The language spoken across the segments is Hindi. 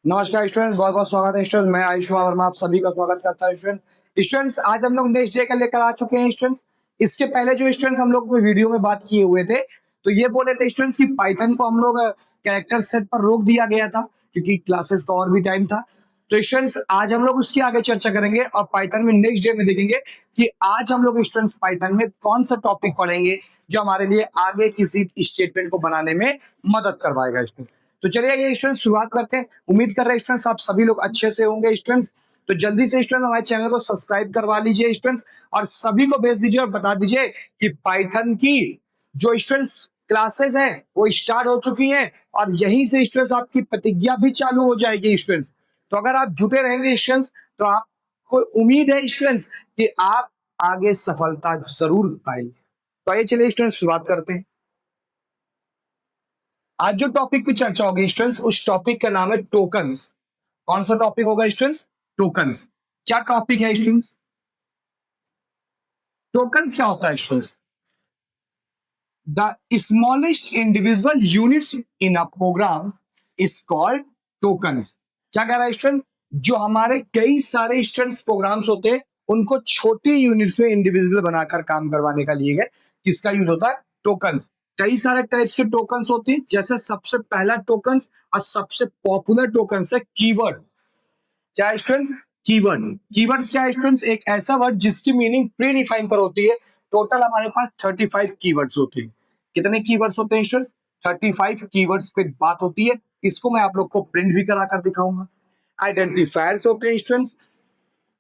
नमस्कार स्टूडेंट्स, बहुत बहुत स्वागत है स्टूडेंट्स। मैं आयुष्मान वर्मा आप सभी का स्वागत करता हूं स्टूडेंट्स। आज हम लोग नेक्स्ट डे का लेकर आ चुके हैं स्टूडेंट्स। इसके पहले जो स्टूडेंट्स हम लोग वीडियो में बात किए हुए थे, तो ये बोले थे स्टूडेंट्स कि पाइथन को हम लोग कैरेक्टर सेट पर रोक दिया गया था क्योंकि क्लासेस का और भी टाइम था। तो स्टूडेंट्स आज हम लोग उसकी आगे चर्चा करेंगे और पाइथन में नेक्स्ट डे में देखेंगे कि आज हम लोग स्टूडेंट्स पाइथन में कौन सा टॉपिक पढ़ेंगे जो हमारे लिए आगे किसी स्टेटमेंट को बनाने में मदद करवाएगा स्टूडेंट। तो चलिए ये स्टूडेंट्स शुरुआत करते हैं। उम्मीद कर रहे हैं स्टूडेंट्स आप सभी लोग अच्छे से होंगे स्टूडेंट्स। तो जल्दी से स्टूडेंट्स हमारे चैनल को सब्सक्राइब करवा लीजिए स्टूडेंट्स और सभी को भेज दीजिए और बता दीजिए कि पाइथन की जो स्टूडेंट्स क्लासेस हैं वो स्टार्ट हो चुकी हैं और यहीं से स्टूडेंट्स आपकी प्रतिज्ञा भी चालू हो जाएगी स्टूडेंट्स। तो अगर आप जुटे रहेंगे स्टूडेंट्स तो आपको उम्मीद है स्टूडेंट्स कि आप आगे सफलता जरूर पाएंगे। तो आइए चलिए स्टूडेंट्स शुरुआत करते हैं। आज जो टॉपिक पे चर्चा होगी स्टूडेंट्स, उस टॉपिक का नाम है टोकन्स। कौन सा टॉपिक होगा स्टूडेंट्स? टोकन्स। क्या टॉपिक है स्टूडेंट्स? टोकन्स क्या होता है students? The smallest individual units in a program is called tokens. क्या कह रहा है स्टूडेंट? जो हमारे कई सारे स्टूडेंट्स प्रोग्राम्स होते हैं उनको छोटी यूनिट्स में इंडिविजुअल बनाकर काम करवाने का लिए गए किसका यूज होता है? टोकन्स। कई सारे टाइप्स के टोकन्स होते हैं, जैसे सबसे पहला टोकन्स और सबसे पॉपुलर टोकन्स है कीवर्ड। क्या है स्टूडेंट्स? कीवर्ड। कीवर्ड्स क्या है स्टूडेंट्स? एक ऐसा वर्ड जिसकी मीनिंग प्री डिफाइन पर होती है। टोटल हमारे पास 35 कीवर्ड्स होते हैं। कितने कीवर्ड्स होते हैं स्टूडेंट्स? 35 कीवर्ड्स पे बात होती है। इसको मैं आप लोग को प्रिंट भी करा कर दिखाऊंगा। आइडेंटिफायर्स होते हैं स्टूडेंट्स,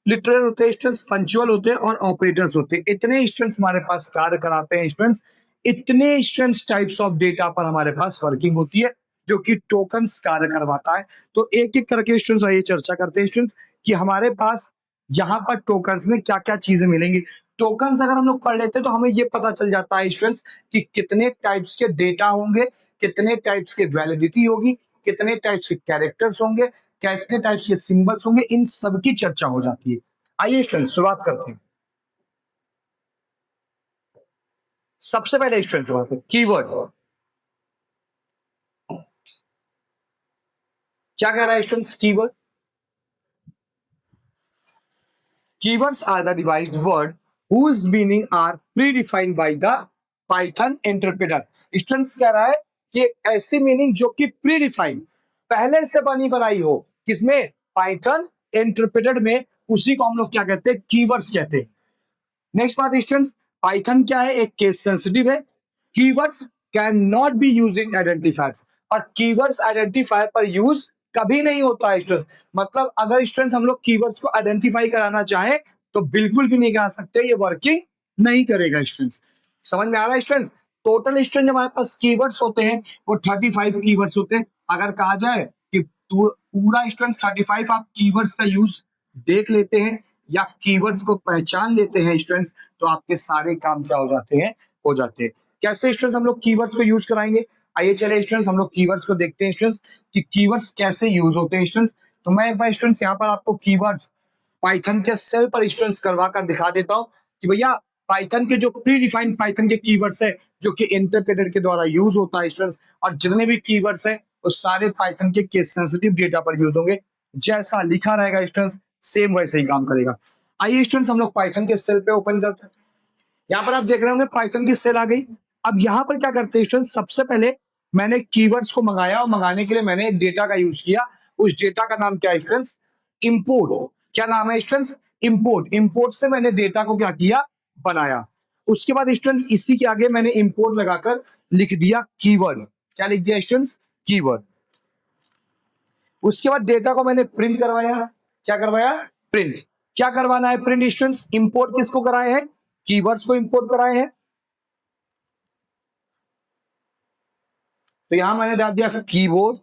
लिटरल होते हैं स्टूडेंट्स, पंक्चुअल होते हैं और ऑपरेटर्स होते हैं। इतने स्टूडेंट्स हमारे पास कार्य कराते हैं स्टूडेंट्स। इतने स्टूडेंट्स टाइप्स ऑफ डेटा पर हमारे पास वर्किंग होती है जो कि टोकन्स कार्य करवाता है। तो एक एक करके स्टूडेंट्स आइए चर्चा करते हैं स्टूडेंट्स कि हमारे पास यहाँ पर टोकन्स में क्या क्या चीजें मिलेंगी। टोकन्स अगर हम लोग पढ़ लेते हैं तो हमें ये पता चल जाता है स्टूडेंट्स कि कितने टाइप्स के डेटा होंगे, कितने टाइप्स के वैलिडिटी होगी, कितने टाइप्स के कैरेक्टर्स होंगे, कितने टाइप्स के सिंबल्स होंगे, इन सब की चर्चा हो जाती है। आइए स्टूडेंट शुरुआत करते हैं। सबसे पहले स्टूडेंट बात है कीवर्ड। क्या कह रहा है students? Keyword. Keywords are the devised word whose meaning are predefined by the Python interpreter. Students कह रहा है कि ऐसी मीनिंग जो कि प्रीडिफाइंड पहले से बनी बनाई हो, किसमें? पाइथन इंटरप्रेटर में। उसी को हम लोग क्या कहते हैं? कीवर्ड्स कहते हैं। नेक्स्ट बात स्टूडेंट्स, पाइथन क्या है? एक केस सेंसिटिव है। Keywords can not be using identifiers, और कीवर्ड्स आइडेंटिफायर पर यूज कभी नहीं होता है स्टूडेंट्स। मतलब अगर स्टूडेंट्स हम लोग कीवर्ड्स को आइडेंटिफाई कराना चाहे तो बिल्कुल भी नहीं करा सकते, ये वर्किंग नहीं करेगा स्टूडेंट्स। समझ में आ रहा है स्टूडेंट्स? टोटल स्टूडेंट हमारे पास कीवर्ड्स होते हैं वो 35 कीवर्ड्स होते हैं। अगर कहा जाए कि पूरा स्टूडेंट 35 आप कीवर्ड्स का यूज देख लेते हैं या कीवर्ड्स को पहचान लेते हैं स्टूडेंट्स, तो आपके सारे काम क्या हो जाते हैं? हो जाते हैं। कैसे स्टूडेंट्स हम लोग कीवर्ड्स को यूज कराएंगे? आइए चले स्टूडेंट्स हम लोग कीवर्ड्स को देखते हैं स्टूडेंट्स कि कीवर्ड्स कैसे यूज होते हैं स्टूडेंट्स। तो मैं एक बार स्टूडेंट्स यहाँ पर आपको कीवर्ड्स पाइथन के सेल पर स्टूडेंट्स करवा कर दिखा देता हूँ कि भैया पाइथन के जो प्री डिफाइंड पाइथन के कीवर्ड्स है जो कि इंटरप्रेटर के द्वारा यूज होता है स्टूडेंट्स, और जितने भी कीवर्ड्स हैं वो सारे पाइथन के केस सेंसिटिव डेटा पर यूज होंगे। जैसा लिखा रहेगा स्टूडेंट्स सेम वैसे ही काम करेगा। आइए स्टूडेंट्स हम लोग पाइथन के सेल पे ओपन करते हैं। यहाँ पर आप देख रहे होंगे पाइथन की सेल आ गई। अब यहाँ पर क्या करते हैं स्टूडेंट्स, सबसे पहले मैंने कीवर्ड्स को मंगाया और मंगाने के लिए मैंने एक डेटा का यूज किया। उस डेटा का नाम क्या है स्टूडेंट्स? इंपोर्ट। क्या नाम है स्टूडेंट्स? इंपोर्ट। इंपोर्ट से मैंने डेटा को क्या किया? बनाया। उसके बाद स्टूडेंट्स इसी के आगे मैंने इंपोर्ट लगाकर लिख दिया कीवर्ड। क्या लिख दिया स्टूडेंट्स? कीवर्ड। उसके बाद डेटा को मैंने प्रिंट करवाया। क्या करवाया? प्रिंट। क्या करवाना है प्रिंट स्टूडेंट्स? इंपोर्ट किसको कराए हैं? कीवर्ड्स को इंपोर्ट कराए हैं। तो यहां मैंने डाल दिया कीबोर्ड,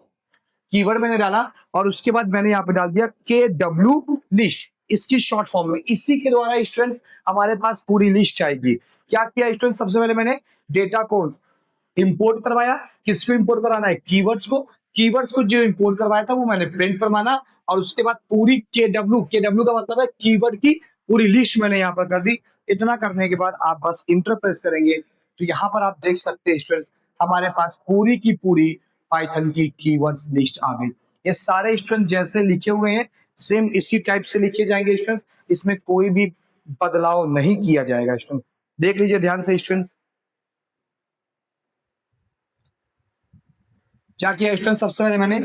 कीवर्ड मैंने डाला और उसके बाद मैंने यहां पे डाल दिया KW लिस्ट, इसकी शॉर्ट फॉर्म में। इसी के द्वारा स्टूडेंट्स हमारे पास पूरी लिस्ट आएगी। क्या किया स्टूडेंट्स? सबसे पहले मैंने डेटा को इंपोर्ट करवाया। किसको इंपोर्ट कराना है? कीवर्ड्स को। कीवर्ड्स को जो इंपोर्ट करवाया था वो मैंने प्रिंट पर माना और उसके बाद पूरी केडब्ल्यू का मतलब है कीवर्ड की पूरी लिस्ट मैंने यहाँ पर कर दी। इतना करने के बाद आप बस इंटर प्रेस करेंगे तो यहाँ पर आप देख सकते हैं स्टूडेंट्स हमारे पास पूरी की पूरी पाइथन की कीवर्ड्स लिस्ट आ गई। ये सारे स्टूडेंट जैसे लिखे हुए हैं सेम इसी टाइप से लिखे जाएंगे स्टूडेंट, इसमें कोई भी बदलाव नहीं किया जाएगा स्टूडेंट। देख लीजिए ध्यान से स्टूडेंट्स, क्या किया स्टूडेंट, सबसे पहले मैंने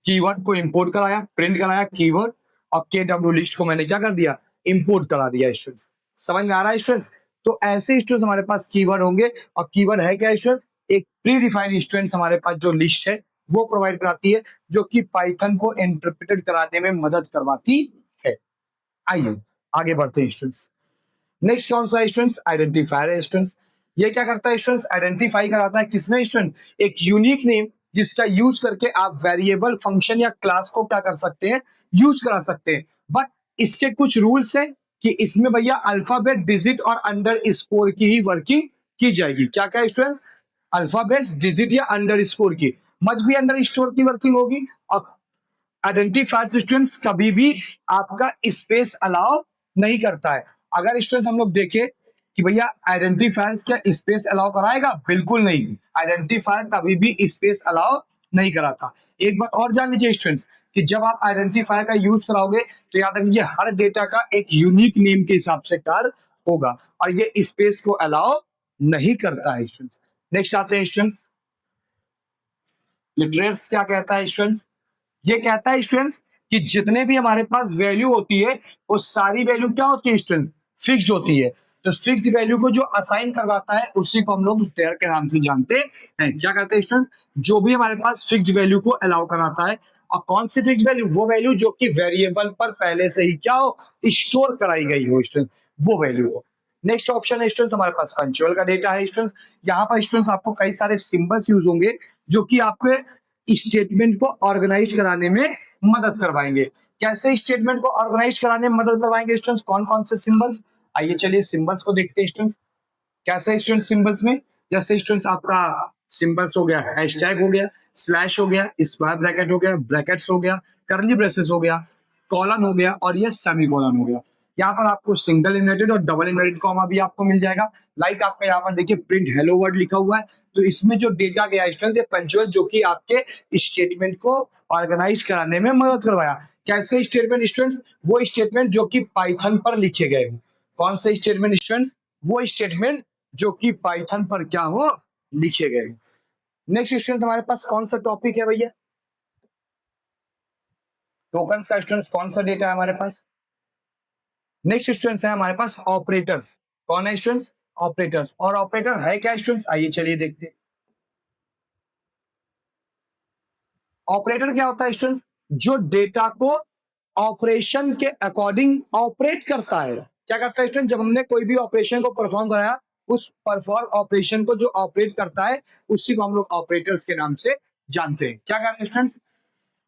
कीवर्ड को इंपोर्ट कराया, प्रिंट कराया कीवर्ड, और KW लिस्ट को मैंने क्या कर दिया, इंपोर्ट करा दिया स्टूडेंट्स। समझ में आ रहा है स्टूडेंट्स? तो ऐसे स्टूडेंट्स हमारे पास कीवर्ड होंगे, और कीवर्ड है क्या स्टूडेंट्स, एक प्री डिफाइंड स्टूडेंट्स हमारे पास जो लिस्ट है वो प्रोवाइड कराती है, जो कि पाइथन को इंटरप्रेटेड कराने में मदद करवाती है। आइए आगे बढ़ते हैं स्टूडेंट्स। नेक्स्ट कौन सा स्टूडेंट्स, आइडेंटिफायर है स्टूडेंट्स। ये क्या करता है स्टूडेंट्स, आइडेंटिफाई कराता है किसमें स्टूडेंट, एक यूनिक नेम जिसका यूज करके आप वेरिएबल, फंक्शन या क्लास को क्या कर सकते हैं, यूज करा सकते हैं। बट इसके कुछ रूल्स हैं कि इसमें भैया अल्फाबेट, डिजिट और अंडर स्कोर की ही वर्किंग की जाएगी। क्या क्या स्टूडेंट्स, अल्फाबेट, डिजिट या अंडर स्कोर की, मच भी अंडर स्कोर की वर्किंग होगी। और आइडेंटिफायर स्टूडेंट्स कभी भी आपका स्पेस अलाउ नहीं करता है। अगर स्टूडेंट्स हम लोग देखें कि भैया आइडेंटिफायर्स क्या स्पेस अलाउ कराएगा, बिल्कुल नहीं, आइडेंटिफायर कभी भी स्पेस अलाउ नहीं कराता। एक बात और जान लीजिए स्टूडेंट्स कि जब आप आइडेंटिफायर का यूज कराओगे तो याद रखिए हर डेटा का एक यूनिक नेम के हिसाब से कार्य होगा, और ये स्पेस को अलाउ नहीं करता है स्टूडेंट्स। नेक्स्ट आते हैं स्टूडेंट्स, लिटरेट्स क्या कहता है स्टूडेंट्स, ये कहता है स्टूडेंट्स कि जितने भी हमारे पास वैल्यू होती है वो सारी वैल्यू क्या होती है स्टूडेंट्स, फिक्स्ड होती है। तो फिक्स्ड वैल्यू को जो असाइन करवाता है उसी को हम लोग टेयर के नाम से जानते हैं। क्या करते हैं स्टूडेंट, जो भी हमारे पास फिक्स्ड वैल्यू को अलाउ कराता है, और कौन सी फिक्स्ड वैल्यू, वो वैल्यू जो कि वेरिएबल पर पहले से ही क्या हो, स्टोर कराई गई हो स्टूडेंट, वो वैल्यू हो। नेक्स्ट ऑप्शन है स्टूडेंट्स हमारे पास पंक्चुअल का डेटा है स्टूडेंट्स। यहाँ पर स्टूडेंट्स आपको कई सारे सिंबल्स यूज होंगे जो कि आपके स्टेटमेंट को ऑर्गेनाइज कराने में मदद करवाएंगे। कैसे स्टेटमेंट को ऑर्गेनाइज कराने में मदद करवाएंगे स्टूडेंट्स, कौन कौन से सिंबल्स, आइए चलिए सिंबल्स को देखते हैं स्टूडेंट्स। कैसे स्टूडेंट सिंबल्स में, जैसे स्टूडेंट्स आपका सिंबल्स हो गया, हैशटैग हो गया, स्लैश हो गया, स्क्वायर ब्रैकेट हो गया, ब्रैकेट्स हो गया, कर्ली ब्रेसेस हो गया, कॉलन हो गया, और ये सेमीकोलन हो गया। यहाँ पर आपको सिंगल इन्वर्टेड और डबल इन्वर्टेड कॉमा भी आपको मिल जाएगा। लाइक आपका यहाँ पर देखिए प्रिंट हेलो वर्ड लिखा हुआ है, तो इसमें जो डेटा गया स्टूडेंट पंक्चुअल, जो कि आपके स्टेटमेंट को ऑर्गेनाइज कराने में मदद करवाया। कैसे स्टेटमेंट स्टूडेंट्स, वो स्टेटमेंट जो कि पाइथन पर लिखे गए हो। कौन से स्टेटमेंट स्टूडेंट्स, वो स्टेटमेंट जो कि पाइथन पर क्या हो, लिखे गए। नेक्स्ट स्टूडेंट हमारे पास कौन सा टॉपिक है भैया, टोकन्स का स्टूडेंट्स कौन सा डेटा है हमारे पास। नेक्स्ट स्टूडेंट्स है हमारे पास ऑपरेटर्स। कौन है स्टूडेंट्स, ऑपरेटर्स। और ऑपरेटर है क्या स्टूडेंट्स, आइए चलिए देखते हैं। ऑपरेटर क्या होता है स्टूडेंट्स, जो डेटा को ऑपरेशन के अकॉर्डिंग ऑपरेट करता है। क्या करता है स्टूडेंट, जब हमने कोई भी ऑपरेशन को परफॉर्म कराया, उस परफॉर्म ऑपरेशन को जो ऑपरेट करता है उसी को हम लोग ऑपरेटर्स के नाम से जानते हैं। क्या करते हैं students,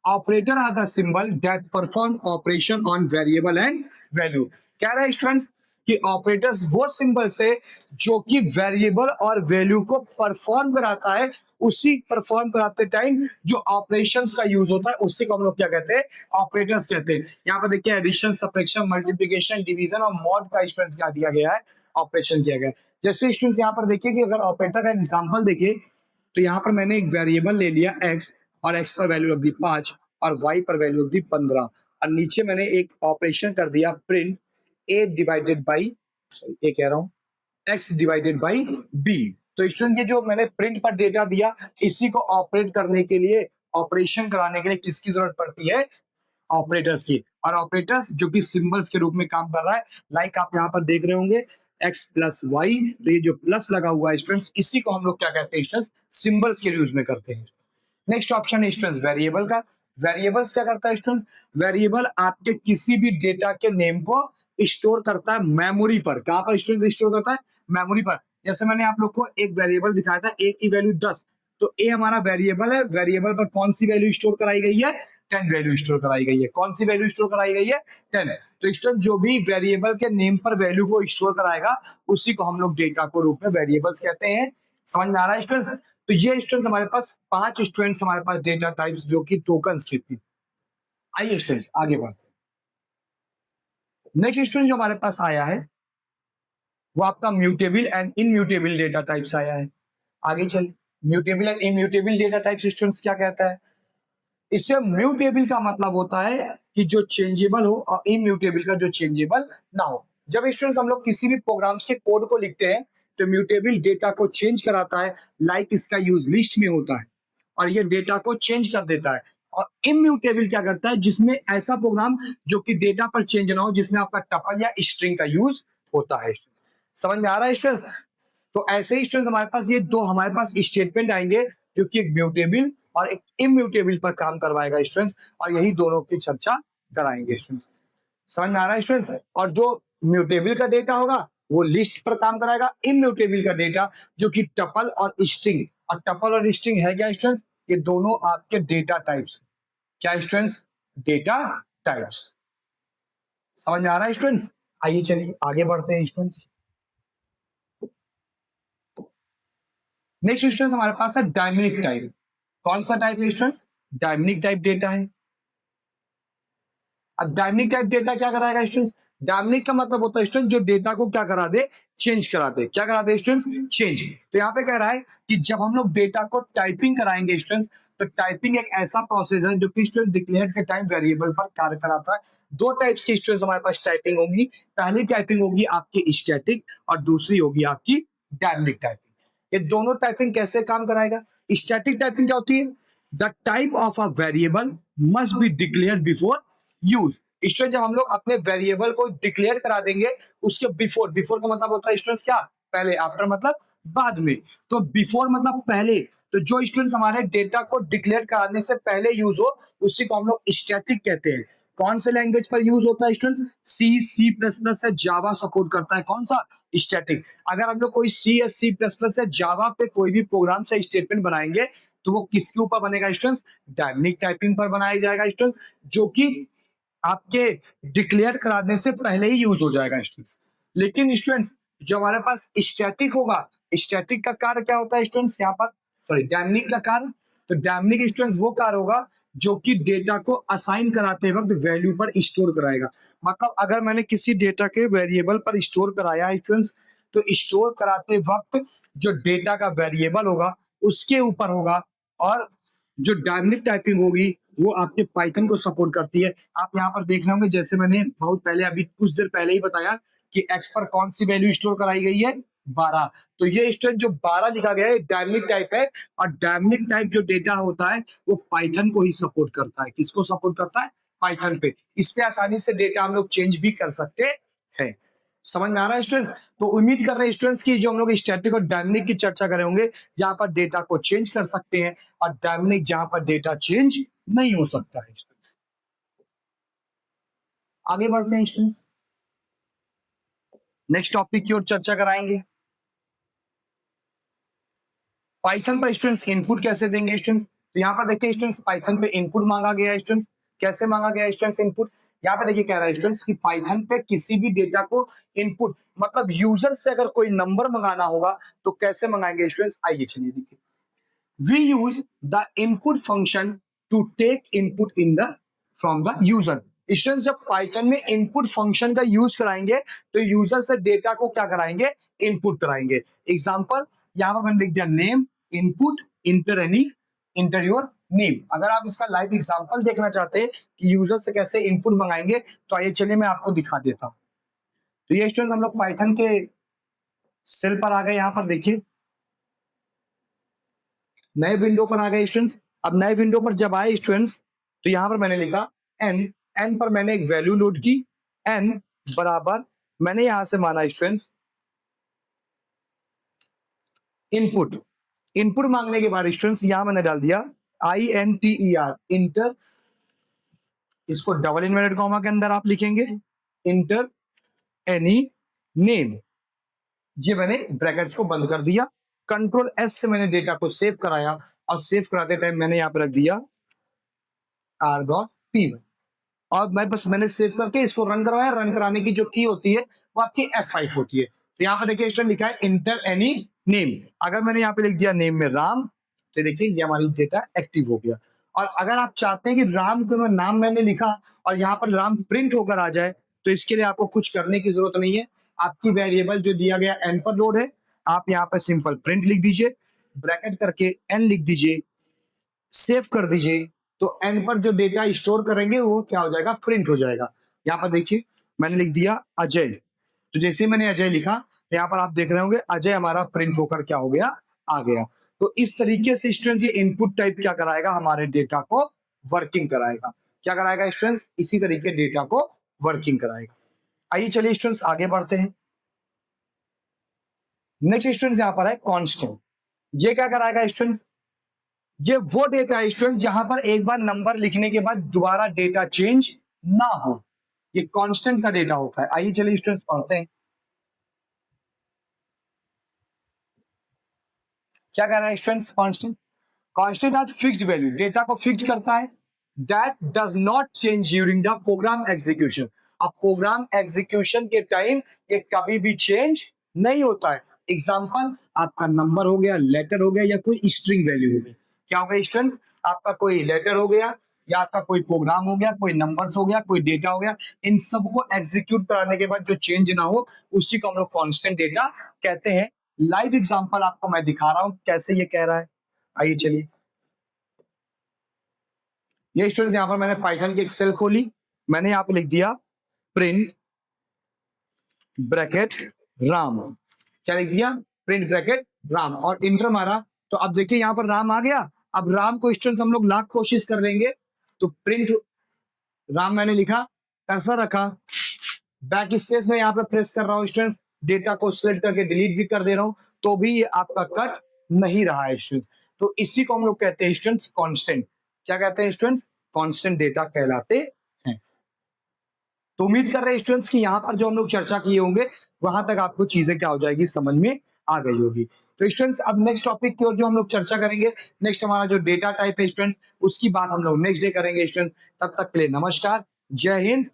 operator are the symbol that perform operation on variable and value. कह रहा है स्टूडेंट्स कि ऑपरेटर्स वो सिंबल्स है जो कि वेरिएबल और वैल्यू को परफॉर्म कराता है। उसी परफॉर्म कराते टाइम जो ऑपरेशंस का यूज होता है उसी को हम लोग क्या कहते हैं, ऑपरेटर्स कहते हैं। यहाँ पर देखिए एडिशन, सब्ट्रैक्शन, मल्टीप्लिकेशन, डिवीजन और मॉड का स्टूडेंट्स क्या दिया गया है, ऑपरेशन किया गया है। जैसे स्टूडेंट्स यहाँ पर देखिए कि अगर ऑपरेटर का एग्जाम्पल देखिए, तो यहाँ पर मैंने एक वेरिएबल ले लिया x, और x पर वैल्यू रख दी 5 और y पर वैल्यू रख दी 15, और नीचे मैंने एक ऑपरेशन कर दिया प्रिंट a डिवाइडेड बाई, ए कह रहा हूँ, x डिवाइडेड बाई b। तो स्टूडेंट ये जो मैंने प्रिंट पर डेटा दिया, इसी को ऑपरेट करने के लिए, ऑपरेशन कराने के लिए किसकी जरूरत पड़ती है, ऑपरेटर्स की। और ऑपरेटर्स जो कि सिंबल्स के रूप में काम कर रहा है, लाइक आप यहाँ पर देख रहे होंगे x प्लस वाई, तो ये जो प्लस लगा हुआ है स्टूडेंट्स, इसी को हम लोग क्या कहते हैं स्टूडेंट्स, सिंबल्स के यूज में करते हैं। नेक्स्ट ऑप्शन है स्टूडेंट्स वेरिएबल का। वेरिएबल्स क्या करता है स्टूडेंट, वेरिएबल आपके किसी भी डेटा के नेम को स्टोर करता है मेमोरी पर। कहां पर स्टूडेंट स्टोर करता है, मेमोरी पर। जैसे मैंने आप लोग को एक वेरिएबल दिखाया था, ए की वैल्यू 10, तो ए हमारा वेरिएबल है, वेरिएबल पर कौन सी वैल्यू स्टोर कराई गई है, 10 वैल्यू स्टोर कराई गई है। कौन सी वैल्यू स्टोर कराई गई है, 10 है। तो स्टूडेंट जो भी वेरिएबल के नेम पर वैल्यू को स्टोर कराएगा उसी को हम लोग डेटा को रूप में वेरिएबल्स कहते हैं। समझ में आ रहा है स्टूडेंट, तो ये स्टूडेंट्स हमारे पास 5 स्टूडेंट्स हमारे पास डेटा टाइप्स जो कि टोकन्स की थी। आइए स्टूडेंट्स आगे बढ़ते हैं। नेक्स्ट स्टूडेंट जो हमारे पास आया है वो आपका mutable and immutable data types आया है। आगे चल, mutable and immutable data types students क्या कहता है, इससे म्यूटेबल का मतलब होता है कि जो चेंजेबल हो, और इम्यूटेबल का जो चेंजेबल ना हो। जब स्टूडेंट्स हम लोग किसी भी प्रोग्राम्स के कोड को लिखते हैं तो म्यूटेबल डेटा को चेंज कराता है, लाइक इसका यूज लिस्ट में होता है और ये डेटा को चेंज कर देता है। और इम्यूटेबल क्या करता है, जिसमें ऐसा प्रोग्राम जो कि डेटा पर चेंज ना हो, जिसमें आपका टपल या स्ट्रिंग का यूज होता है। समझ में आ रहा है स्टूडेंट्स? तो ऐसे ही स्टूडेंट्स हमारे पास ये दो हमारे पास स्टेटमेंट आएंगे जो कि एक म्यूटेबल और एक इम्यूटेबल पर काम करवाएगा स्टूडेंट्स, और यही दोनों की चर्चा कराएंगे स्टूडेंट्स। समझ में आ रहा है स्टूडेंट्स? और जो म्यूटेबल का डेटा होगा वो लिस्ट पर काम कराएगा, इम्यूटेबल का डेटा जो कि टपल और स्ट्रिंग, और टपल और स्ट्रिंग है क्या स्टूडेंट्स? ये दोनों आपके डेटा टाइप्स। क्या स्टूडेंट्स? Data types. समझ में आ रहा है स्टूडेंट्स? आइए चलिए आगे बढ़ते हैं स्टूडेंट्स। नेक्स्ट स्टूडेंट्स हमारे पास है डायनेमिक टाइप। कौन सा टाइप है स्टूडेंट्स? डायनेमिक टाइप डेटा है। अब डायनेमिक टाइप डेटा क्या कराएगा स्टूडेंट्स? डायनेमिक का मतलब होता है स्टूडेंट जो डेटा को क्या करा दे, चेंज करा दे। क्या करा दे स्टूडेंट्स? चेंज। तो यहाँ पे कह रहा है कि जब हम लोग डेटा को टाइपिंग कराएंगे स्टूडेंट्स, तो टाइपिंग एक ऐसा प्रोसेस है जो कि स्टूडेंट डिक्लेयर के टाइम वेरिएबल पर कार्य कराता है। दो टाइप्स की स्टूडेंट्स हमारे पास टाइपिंग होगी। पहली टाइपिंग होगी आपकी स्टैटिक और दूसरी होगी आपकी डायनेमिक टाइपिंग। ये दोनों टाइपिंग कैसे काम कराएगा? स्टैटिक टाइपिंग क्या होती है? The type of a variable must be declared before use. Student जब हम लोग अपने वेरिएबल को डिक्लेयर करा देंगे उसके बिफोर, बिफोर का मतलब होता है स्टूडेंट्स क्या? पहले। आफ्टर मतलब बाद में। तो बिफोर मतलब पहले। तो जो स्टूडेंट्स हमारे डेटा को डिक्लेयर कराने से पहले यूज हो उसी को हम लोग स्टैटिक कहते हैं। कौन से लैंग्वेज पर यूज होता है स्टूडेंट्स? सी प्लस प्लस से जावा सपोर्ट करता है। कौन सा? स्टैटिक। अगर हम लोग कोई सी या सी प्लस प्लस से जावा पे कोई भी प्रोग्राम से स्टेटमेंट बनाएंगे तो वो किसके ऊपर बनेगा स्टूडेंट्स? डायनेमिक टाइपिंग पर बनाया जाएगा स्टूडेंट्स, जो कि आपके डिक्लेयर कराने से पहले ही यूज हो जाएगा स्टूडेंट्स। लेकिन स्टूडेंट्स जो हमारे पास स्टैटिक होगा, स्टैटिक का कार्य क्या होता है स्टूडेंट्स? यहाँ पर सॉरी डायनेमिक का कार्य। तो डायनेमिक स्टूडेंट्स वो कार्य होगा जो कि डेटा को असाइन कराते वक्त वैल्यू पर स्टोर कराएगा। मतलब अगर मैंने किसी डेटा के वेरिएबल पर स्टोर कराया है स्टूडेंट्स, तो स्टोर कराते वक्त जो डेटा का वेरिएबल होगा उसके ऊपर होगा। और जो डायनेमिक टाइपिंग होगी वो आपके पाइथन को सपोर्ट करती है। आप यहाँ पर देख रहे होंगे जैसे मैंने बहुत पहले अभी कुछ देर पहले ही बताया कि एक्स पर कौन सी वैल्यू स्टोर कराई गई है? 12। तो ये स्टूडेंट जो 12 लिखा गया है डायनेमिक टाइप है, और डायनेमिक टाइप जो डेटा होता है वो पाइथन को ही सपोर्ट करता है। किसको सपोर्ट करता है? पाइथन पे। इस पे आसानी से डेटा हम लोग चेंज भी कर सकते हैं। समझ में आ रहा है स्टूडेंट्स? तो उम्मीद कर रहे हैं स्टूडेंट्स की जो हम लोग स्टैटिक और डायनेमिक की चर्चा करें होंगे, जहां पर डेटा को चेंज कर सकते हैं, और डायनेमिक जहां पर डेटा चेंज नहीं हो सकता है स्टूडेंट्स। आगे बढ़ते हैं स्टूडेंट्स, नेक्स्ट टॉपिक की ओर चर्चा कराएंगे। पाइथन पर स्टूडेंट्स इनपुट कैसे देंगे स्टूडेंट्स? तो यहाँ पर देखिए स्टूडेंट्स पाइथन पे इनपुट मांगा गया है स्टूडेंट्स। कैसे मांगा गया है स्टूडेंट्स इनपुट? यहाँ पे देखिए कह रहा है स्टूडेंट्स कि पाइथन पे किसी भी डेटा को इनपुट मतलब यूजर से अगर कोई नंबर मंगाना होगा तो कैसे मंगाएंगे स्टूडेंट्स? आइए चलिए देखिए। We use the input function to take input in the from the user। Student जब पाइथन में इनपुट फंक्शन का यूज कराएंगे तो यूजर से डेटा को क्या कराएंगे? इनपुट कराएंगे। एग्जांपल यहां पर मैंने लिख दिया name input inter any inter your name. अगर आप इसका लाइव एग्जांपल देखना चाहते हैं कि यूजर से कैसे इनपुट मंगाएंगे तो आइए चलिए मैं आपको दिखा देता हूं। तो ये स्टूडेंट हम लोग पाइथन के सेल पर आ गए। यहां पर देखिए नए विंडो पर आ गए स्टूडेंट्स। अब नए विंडो पर जब आए स्टूडेंट्स तो यहां पर मैंने लिखा एन। एन पर मैंने एक वैल्यू लोड की। एन बराबर मैंने यहां से माना स्टूडेंट्स इनपुट। इनपुट मांगने के बाद स्टूडेंट्स यहां मैंने डाल दिया INTER इंटर। इसको डबल इन्वर्टेड कॉमा के अंदर आप लिखेंगे इंटर एनी नेम। ये मैंने ब्रैकेट्स को बंद कर दिया। कंट्रोल S से मैंने डेटा को सेव कराया, और सेव कराते टाइम मैंने यहाँ पे रख दिया r.py। और मैंने सेव करके इसको रन करवाया। रन कराने की जो की होती है वो आपकी F5 होती है। तो यहाँ पे देखिए स्टूडेंट लिखा है इंटर एनी नेम। अगर मैंने यहाँ पे लिख दिया नेम में राम, तो देखिए ये हमारी डेटा एक्टिव हो गया। और अगर आप चाहते हैं कि राम को मैं नाम मैंने लिखा और यहाँ पर राम प्रिंट होकर आ जाए, तो इसके लिए आपको कुछ करने की जरूरत नहीं है। आपकी वेरिएबल जो दिया गया एन पर लोड है, आप यहाँ पर सिंपल प्रिंट लिख दीजिए, ब्रैकेट करके एन लिख दीजिए, सेव कर दीजिए, तो एंड पर जो डेटा स्टोर करेंगे वो क्या हो जाएगा, प्रिंट हो जाएगा। यहाँ पर देखिए मैंने लिख दिया अजय, तो जैसे ही मैंने अजय लिखा तो यहाँ पर आप देख रहे होंगे अजय हमारा प्रिंट होकर क्या हो गया, आ गया। तो इस तरीके से स्टूडेंट्स ये इनपुट टाइप क्या कराएगा, हमारे डेटा को वर्किंग कराएगा। क्या कराएगा स्टूडेंट्स, इसी तरीके डेटा को वर्किंग कराएगा। आइए चलिए स्टूडेंट्स आगे बढ़ते हैं। नेक्स्ट स्टूडेंट्स यहाँ पर है कांस्टेंट। ये क्या कराएगा स्टूडेंट्स, ये वो डेटा है स्टूडेंट जहां पर एक बार नंबर लिखने के बाद दोबारा डेटा चेंज ना हो, ये कांस्टेंट का डेटा होता है। आइए चलिए स्टूडेंट्स पढ़ते हैं। क्या कह रहा है students, constant, constant are fixed value, data को फिक्स करता है, that does not change during the program execution. अब प्रोग्राम एग्जीक्यूशन के टाइम ये कभी भी चेंज नहीं होता है। एग्जांपल आपका नंबर हो गया, लेटर हो गया, या कोई स्ट्रिंग वैल्यू हो गई। क्या हो गया स्टूडेंट्स, आपका कोई लेटर हो गया, या आपका कोई प्रोग्राम हो गया, कोई नंबर्स हो गया, कोई डेटा हो गया, इन सबको एग्जीक्यूट कराने के बाद जो चेंज ना हो उसी को हम लोग कांस्टेंट डेटा कहते हैं। लाइव एग्जांपल आपको मैं दिखा रहा हूं कैसे ये कह रहा है। आइए चलिए, ये स्टूडेंट्स यहां पर मैंने पाइथन की एक सेल खोली, मैंने यहां पे लिख दिया प्रिंट ब्रैकेट राम। क्या लिख दिया, प्रिंट ब्रैकेट राम, और इंटर मारा तो अब देखिए यहां पर राम आ गया। अब राम को स्टूडेंट्स हम लोग लाख कोशिश कर लेंगे, तो प्रिंट राम मैंने लिखा, कर्सर रखा, बैक स्पेस में यहाँ पे प्रेस कर रहा हूँ स्टूडेंट्स, डेटा को सिलेक्ट करके डिलीट भी कर दे रहा हूँ, तो भी ये आपका कट नहीं रहा है स्टूडेंट्स। तो इसी को हम लोग कहते हैं स्टूडेंट्स कांस्टेंट। क्या कहते हैं स्टूडेंट्स, कांस्टेंट डेटा कहलाते हैं। तो उम्मीद कर रहे हैं स्टूडेंट्स कि यहाँ पर जो हम लोग चर्चा किए होंगे वहां तक आपको चीजें क्या हो जाएगी, समझ में आ गई होगी। तो स्टूडेंट्स अब नेक्स्ट टॉपिक की ओर जो हम लोग चर्चा करेंगे, नेक्स्ट हमारा जो डेटा टाइप है स्टूडेंट्स, उसकी बात हम लोग नेक्स्ट डे करेंगे स्टूडेंट्स। तब तक के लिए नमस्कार, जय हिंद,